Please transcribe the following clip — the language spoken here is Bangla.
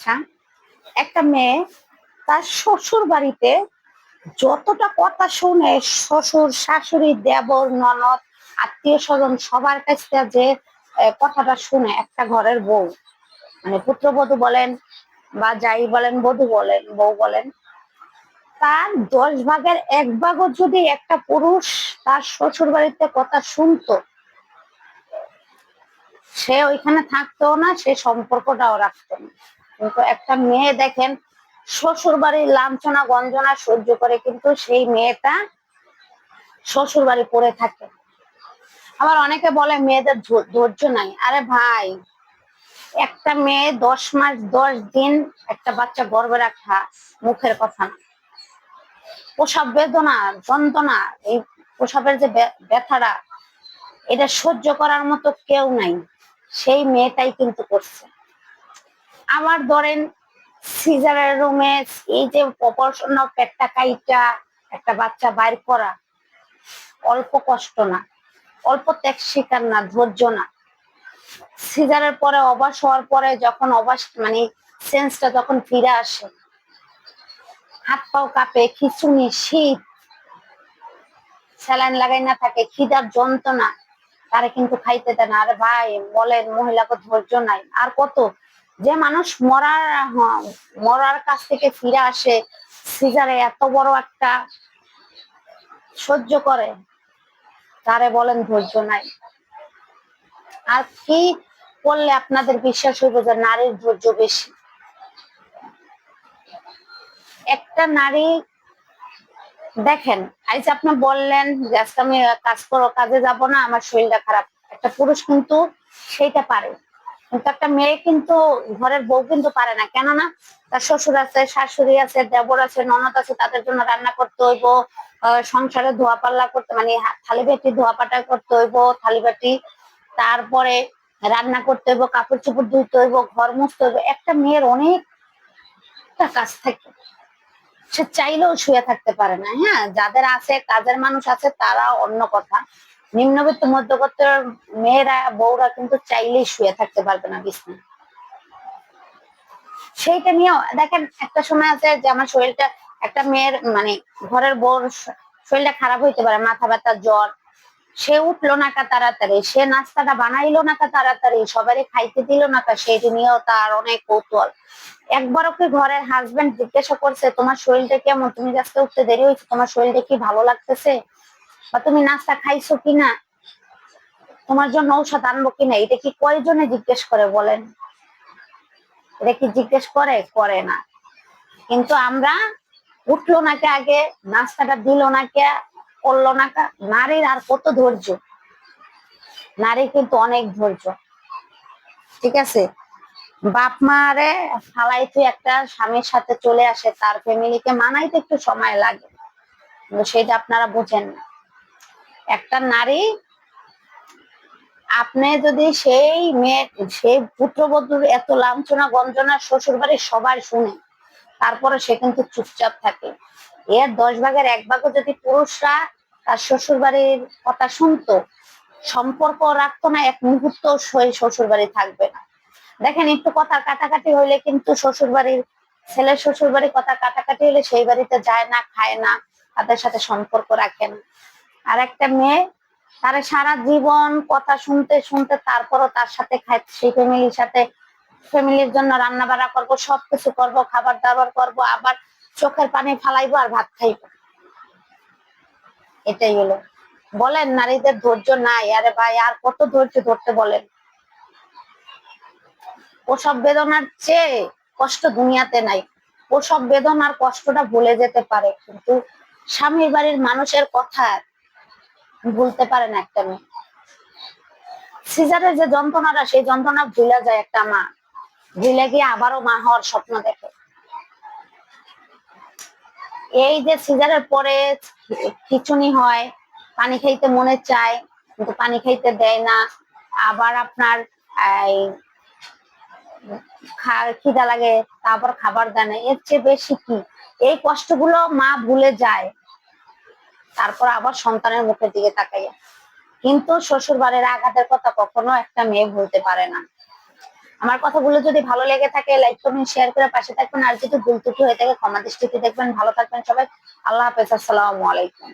আচ্ছা, একটা মেয়ে তার শ্বশুর বাড়িতে যতটা কথা শুনে, শ্বশুর শাশুড়ি দেবর ননদ আত্মীয় স্বজন সবার কাছ থেকে যে কথাটা শুনে একটা ঘরের বউ, মানে পুত্রবধূ বলেন বা যাই বলেন, বধূ বলেন, বউ বলেন, তার 10 ভাগের 1 ভাগও যদি একটা পুরুষ তার শ্বশুর বাড়িতে কথা শুনতো, সে ওইখানে থাকতো না, সে সম্পর্কটাও রাখতো না। কিন্তু একটা মেয়ে দেখেন, শ্বশুর বাড়ির লাঞ্ছনা গঞ্জনা সহ্য করে, কিন্তু সেই মেয়েটা শ্বশুর বাড়ি পড়ে থাকে। আবার অনেকে বলে মেয়েদের ধৈর্য নাই। আরে ভাই, একটা মেয়ে 10 মাস 10 দিন একটা বাচ্চা গর্ভে রাখা মুখের কথা না। প্রসব বেদনা, যন্ত্রণা, এই প্রসবের যে ব্যথাটা, এটা সহ্য করার মতো কেউ নাই, সেই মেয়েটাই কিন্তু করছে। আমার ধরেন সিজারের রুমে এই যে অপারেশন পেটটা কাইটা একটা বাচ্চা বাইর করা অল্প কষ্ট না, অল্প ত্যাগ স্বীকার না, ধৈর্য না। সিজারের পরে অবাস হওয়ার পরে যখন অবাস মানে সেন্সটা যখন ফিরে আসে, হাত পাও কাঁপে, খিচুনি, শীত, স্যালাইন লাগাই না থাকে, খিদার যন্ত্রণা, তারা কিন্তু খাইতে দেয় না। আরে ভাই বলেন, মহিলাকে ধৈর্য নাই আর কত? যে মানুষ মরার কাছ থেকে ফিরে আসে সিজারে এত বড় একটা সহ্য করে, তারে বলেন ধৈর্য নাই? আর কি করলে আপনাদের বিশ্বাস হইবে যে নারীর ধৈর্য বেশি? একটা নারী দেখেন, আজ আপনি বললেন যে আজকে আমি কাজে যাব না, আমার শরীরটা খারাপ, একটা পুরুষ কিন্তু সেইটা পারে। কিন্তু একটা মেয়ে কিন্তু, ঘরের বউ কিন্তু পারে না। কেননা তার শ্বশুর আছে, শাশুড়ি আছে, দেবর আছে, ননদ আছে, তাদের জন্য রান্না করতে হইব, সংসারে ধোয়া পাল্লা করতে, মানে থালি বাটি ধোয়া পাটা করতে হইব, থালি বাটি, তারপরে রান্না করতে হইব, কাপড় চোপড় ধুইতে হইব, ঘর মুছতে হইব। একটা মেয়ের অনেকটা কাজ থাকে, সে চাইলেও শুয়ে থাকতে পারে না। হ্যাঁ, যাদের আছে, কাজের মানুষ আছে, তারা অন্য কথা। নিম্নবিত্ত মধ্যবিত্তের মেয়েরা, বউরা কিন্তু চাইলেই শুয়ে থাকতে পারবে না বিছানায়। সেইটা নিয়েও দেখেন, একটা সময় আছে যে আমার শরীরটা, একটা মেয়ের মানে ঘরের বউর শরীরটা খারাপ হইতে পারে, মাথা ব্যথা, জ্বর, সে উঠলো না কা তাড়াতাড়ি, সে নাস্তাটা বানাইলো না কা তাড়াতাড়ি, সবারই খাইতে দিল না কা, সেইটা নিয়েও তার অনেক কৌতূহল। একবারও কি ঘরের হাজবেন্ড জিজ্ঞাসা করছে তোমার শরীরটা কেমন, তুমি আজকে উঠতে দেরি হয়েছে, তোমার শরীরটা কি ভালো লাগতেছে, বা তুমি নাস্তা খাইছো কিনা, তোমার জন্য ঔষধ আনবো কিনা? এটা কি কয়জনে জিজ্ঞেস করে বলেন? এটা কি জিজ্ঞেস করে? করে না। কিন্তু আমরা উঠলো না কে আগে, নাস্তাটা দিল না কে, করলো না কে। নারীর আর কত ধৈর্য, নারী কিন্তু অনেক ধৈর্য। ঠিক আছে, বাপ মারে ফালাইতে একটা স্বামীর সাথে চলে আসে, তার ফ্যামিলিকে মানাইতে একটু সময় লাগে, কিন্তু সেটা আপনারা বুঝেন না। একটা নারী, আপনি যদি সেই মেয়ে, সেই পুত্রবধূর এত লাঞ্ছনা গঞ্জনা শ্বশুর বাড়ির সবাই শুনে, তারপরে সে কিন্তু চুপচাপ থাকে। এর 10 ভাগের 1 ভাগও যদি পুরুষরা তার শ্বশুর বাড়ির কথা শুনতো, সম্পর্ক রাখতো না, এক মুহূর্ত শ্বশুর বাড়ি থাকবে না। দেখেন, একটু কথা কাটাকাটি হইলে কিন্তু শ্বশুর বাড়ির ছেলে, শ্বশুর বাড়ির কথা কাটাকাটি হলে সেই বাড়িতে যায় না, খায় না, তাদের সাথে সম্পর্ক রাখেন। আর একটা মেয়ে, তারা সারা জীবন কথা শুনতে শুনতে, তারপরও তার সাথে খায়, সেই ফ্যামিলির সাথে, ফ্যামিলির জন্য রান্না বান্না করবো, সবকিছু করবো, খাবার দাবার করবো, আবার চোখের পানি ফালাইবো আর ভাত খাইবো। এটাই হলো। বলেন নারীদের ধৈর্য নাই? আরে ভাই, আর কত ধৈর্য ধরতে বলেন? প্রসব বেদনার চেয়ে কষ্ট দুনিয়াতে নাই। প্রসব বেদনার কষ্টটা ভুলে যেতে পারে, কিন্তু স্বামীর বাড়ির মানুষের কথা ভুলতে পারে না একটা মেয়ে। সিজারের যে যন্ত্রণাটা, সেই যন্ত্রণা ভুলে যায় একটা মা, ভুলে গিয়ে আবারও মা হওয়ার স্বপ্ন দেখে। এই যে সিজারের পরে খিচুনি হয়, পানি খাইতে মনে চায় কিন্তু পানি খাইতে দেয় না, আবার আপনার এই খিদা লাগে, তারপর খাবার দেয় না, এর চেয়ে বেশি কি? এই কষ্টগুলো মা ভুলে যায়, তারপর আবার সন্তানের মুখের দিকে তাকাইয়া। কিন্তু শ্বশুর বাড়ির আঘাতের কথা কখনো একটা মেয়ে ভুলতে পারে না। আমার কথাগুলো যদি ভালো লেগে থাকে লাইক কমেন্ট শেয়ার করে পাশে থাকবেন, আর যদি ভুল ত্রুটি হয়ে থাকে ক্ষমা দৃষ্টিতে দেখবেন। ভালো থাকবেন সবাই, আল্লাহ হাফেজ, আসসালামু আলাইকুম।